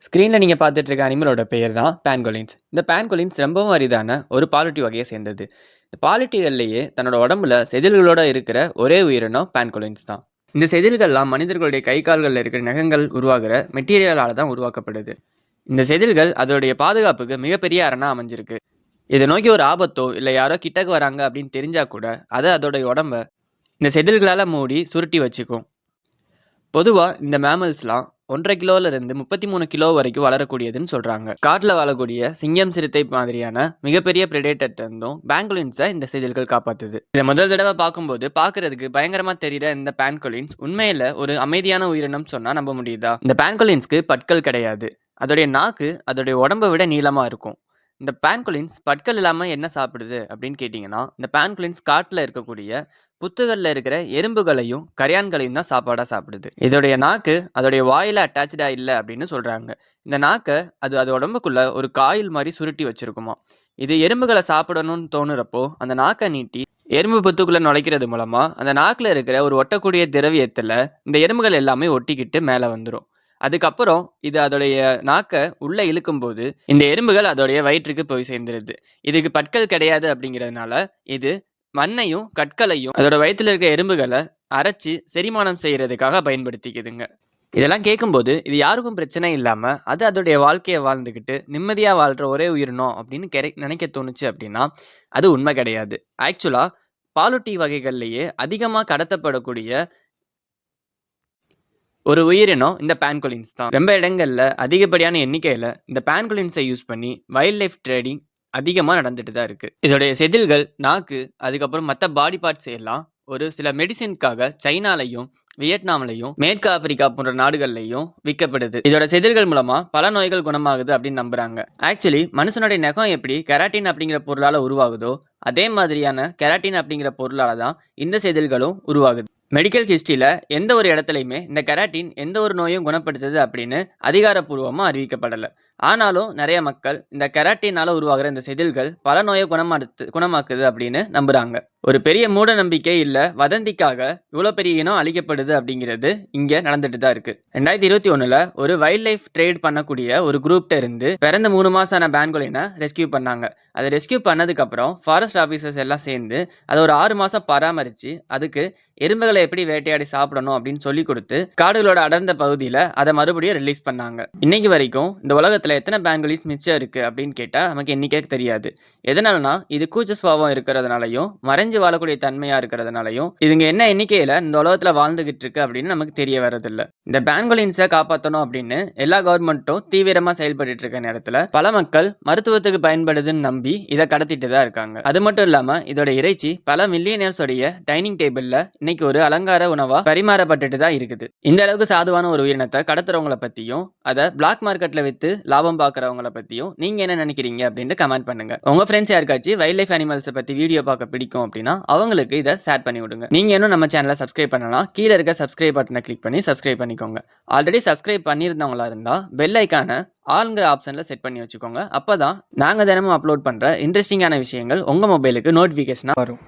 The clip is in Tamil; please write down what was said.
ஸ்க்ரீனில் நீங்கள் பார்த்துட்டு இருக்க அனிமலோட பெயர் தான் பேன்கோலின்ஸ். இந்த பேன்கோலின்ஸ் ரொம்பவும் அரிதான ஒரு பாலூட்டி வகையை சேர்ந்தது. இந்த பாலூட்டிகள்லேயே தன்னோட உடம்புல செதில்களோட இருக்கிற ஒரே உயிரினம் பேன்கோலின்ஸ் தான். இந்த செதில்கள்லாம் மனிதர்களுடைய கை கால்களில் இருக்கிற நகங்கள் உருவாகிற மெட்டீரியலால் தான் உருவாக்கப்படுது. இந்த செதில்கள் அதோடைய பாதுகாப்புக்கு மிகப்பெரிய அரணாக அமைஞ்சிருக்கு. இதை நோக்கி ஒரு ஆபத்தோ இல்லை யாரோ கிட்டக்கு வராங்க அப்படின்னு தெரிஞ்சா கூட அதை அதோடைய உடம்ப இந்த செதில்களால் மூடி சுருட்டி வச்சுக்கும். பொதுவாக இந்த மேமல்ஸ்லாம் 1.5 கிலோவிலிருந்து 33 கிலோ வரைக்கும் வளரக்கூடியதுன்னு சொல்கிறாங்க. காட்டில் வாழக்கூடிய சிங்கம், சிறுத்தை மாதிரியான மிகப்பெரிய பிரெடேட்டர் இருந்தும் பேன்கோலின்ஸை இந்த செதில்கள் காப்பாற்றுது. இதை முதல் தடவை பார்க்கும்போது பார்க்கறதுக்கு பயங்கரமாக தெரிகிற இந்த பேன்கோலின்ஸ் உண்மையில் ஒரு அமைதியான உயிரினம் சொன்னால் நம்ப முடியுதா? இந்த பேன்கோலின்ஸ்க்கு பற்கள் கிடையாது. அதோடைய நாக்கு அதோடைய உடம்பை விட நீளமாக இருக்கும். இந்த பேன்கோலின்ஸ் பற்கள் இல்லாமல் என்ன சாப்பிடுது அப்படின்னு கேட்டிங்கன்னா, இந்த பேன்கோலின்ஸ் காட்டில் இருக்கக்கூடிய புத்துகளில் இருக்கிற எறும்புகளையும் கரையான்களையும் தான் சாப்பாடாக சாப்பிடுது. இதோடைய நாக்கு அதோடைய வாயில் அட்டாச்சாக இல்லை அப்படின்னு சொல்கிறாங்க. இந்த நாக்கை அது உடம்புக்குள்ள ஒரு காயில் மாதிரி சுருட்டி வச்சிருக்குமா. இது எறும்புகளை சாப்பிடணும்னு தோணுறப்போ அந்த நாக்கை நீட்டி எறும்பு புத்துக்குள்ளே நுழைக்கிறது மூலமாக அந்த நாக்கில் இருக்கிற ஒரு ஒட்டக்கூடிய திரவியத்தில் இந்த எறும்புகள் எல்லாமே ஒட்டிக்கிட்டு மேலே வந்துடும். அதுக்கப்புறம் இது அதோடைய நாக்கை உள்ளே இழுக்கும்போது இந்த எறும்புகள் அதோடைய வயிற்றுக்கு போய் சேர்ந்துருது. இதுக்கு பற்கள் கிடையாது அப்படிங்கிறதுனால இது மண்ணையும் கற்களையும் அதோட வயிற்றில் இருக்க எறும்புகளை அரைச்சி செரிமானம் செய்யறதுக்காக பயன்படுத்திக்குதுங்க. இதெல்லாம் கேட்கும்போது இது யாருக்கும் பிரச்சனை இல்லாமல் அது அதோடைய வாழ்க்கையை வாழ்ந்துக்கிட்டு நிம்மதியாக வாழ்கிற ஒரே உயிரினம் அப்படின்னு நினைக்க தோணுச்சு அப்படின்னா அது உண்மை கிடையாது. ஆக்சுவலாக பாலூட்டி வகைகள்லேயே அதிகமாக கடத்தப்படக்கூடிய ஒரு உயிரினம் இந்த பேன்கோலின்ஸ் தான். ரொம்ப இடங்கள்ல அதிகப்படியான எண்ணிக்கையில் இந்த பேன்கோலின்ஸை யூஸ் பண்ணி வைல்ட் லைஃப் ட்ரேடிங் அதிகமாக நடந்துட்டு தான் இருக்கு. இதோடைய செதில்கள், நாக்கு, அதுக்கப்புறம் மற்ற பாடி பார்ட்ஸ் எல்லாம் ஒரு சில மெடிசின்காக சைனாலையும் வியட்நாம்லையும் மேற்கு ஆப்பிரிக்கா போன்ற நாடுகள்லையும் விற்கப்படுது. இதோட செதில்கள் மூலமா பல நோய்கள் குணமாகுது அப்படின்னு நம்புறாங்க. ஆக்சுவலி மனுஷனுடைய நகம் எப்படி கெராட்டின் அப்படிங்கிற பொருளால உருவாகுதோ அதே மாதிரியான கெராட்டின் அப்படிங்கிற பொருளால தான் இந்த செதில்களும் உருவாகுது. மெடிக்கல் ஹிஸ்ட்ரியில் எந்த ஒரு இடத்துலையுமே இந்த கெராட்டின் எந்த ஒரு நோயும் குணப்படுத்துது அப்படின்னு அதிகாரப்பூர்வமாக அறிவிக்கப்படலை. ஆனாலும் நிறைய மக்கள் இந்த கெராட்டினால் உருவாகிற இந்த செதில்கள் பல நோயை குணமாக்குது அப்படின்னு நம்புகிறாங்க. ஒரு பெரிய மூட நம்பிக்கை இல்லை வதந்திக்காக இவ்வளோ பெரிய இனம் அழிக்கப்படுது அப்படிங்கிறது இங்கே நடந்துட்டு தான் இருக்குது. 2021 ஒரு வைல்ட் லைஃப் ட்ரேட் பண்ணக்கூடிய ஒரு குரூப்ட இருந்து பிறந்த 3 மாதமான பேன்கோலினை ரெஸ்கியூ பண்ணாங்க. அதை ரெஸ்கியூ பண்ணதுக்கப்புறம் ஃபாரஸ்ட் ஆஃபீஸர்ஸ் எல்லாம் சேர்ந்து அதை ஒரு 6 மாதம் பராமரித்து அதுக்கு எறும்புகளை எப்படி வேட்டையாடி சாப்பிடணும் அப்படின்னு சொல்லி கொடுத்து காடுகளோட அடர்ந்த பகுதியில் அதை மறுபடியும் ரிலீஸ் பண்ணாங்க. இன்னைக்கு வரைக்கும் இந்த உலகத்தில் எத்தனை பேன்கோலின்ஸ் மிச்சம் இருக்குது அப்படின்னு கேட்டால் நமக்கு எண்ணிக்கை தெரியாது. எதனாலனா இது கூச்ச சுபாவம் இருக்கிறதுனாலையும் மறைஞ்சு வாழக்கூடிய தன்மையாக இருக்கிறதுனாலையும் இதுங்க என்ன எண்ணிக்கையில் இந்த உலகத்தில் வாழ்ந்துகிட்டு இருக்கு அப்படின்னு நமக்கு தெரிய வரதில்லை. இந்த பேன்கோலின்ஸை காப்பாற்றணும் அப்படின்னு எல்லா கவர்மெண்ட்டும் தீவிரமாக செயல்பட்டு இருக்க நேரத்தில் பல மக்கள் மருத்துவத்துக்கு பயன்படுதுன்னு நம்பி இதை கடத்திட்டு தான் இருக்காங்க. அது மட்டும் இல்லாமல் இதோட இறைச்சி பல மில்லியனர்ஸோடைய டைனிங் டேபிளில் இன்னைக்கு ஒரு அலங்கார உணவா பரிமாறப்பட்டுட்டு தான் இருக்குது. இந்த அளவுக்கு சாதுவான ஒரு உயிரினத்தை கடத்துறவங்களை பத்தியும் அதை பிளாக் மார்க்கெட்ல வித்து லாபம் பார்க்கறவங்கள பத்தியும் நீங்க என்ன நினைக்கிறீங்க அப்படின்னு கமெண்ட் பண்ணுங்க. உங்க ஃப்ரெண்ட்ஸ் யாருக்காச்சும் வைல்ட் லைஃப் அனிமல்ஸை பத்தி வீடியோ பார்க்க பிடிக்கும் அப்படின்னா அவங்களுக்கு இதை ஷேர் பண்ணி விடுங்க. நீங்க இன்னும் நம்ம சேனலை சப்ஸ்கிரைப் பண்ணலாம், கீழே இருக்க சப்ஸ்கிரைப் பட்டனை கிளிக் பண்ணி சப்ஸ்கிரைப் பண்ணிக்கோங்க. ஆல்ரெடி சப்ஸ்கிரைப் பண்ணியிருந்தவங்களா இருந்தா பெல் ஐக்கான ஆல்ங்கிற ஆப்ஷன்ல செட் பண்ணி வச்சுக்கோங்க. அப்பதான் நாங்க தினமும் அப்லோட் பண்ற இன்ட்ரெஸ்டிங்கான விஷயங்கள் உங்க மொபைலுக்கு நோட்டிபிகேஷனா வரும்.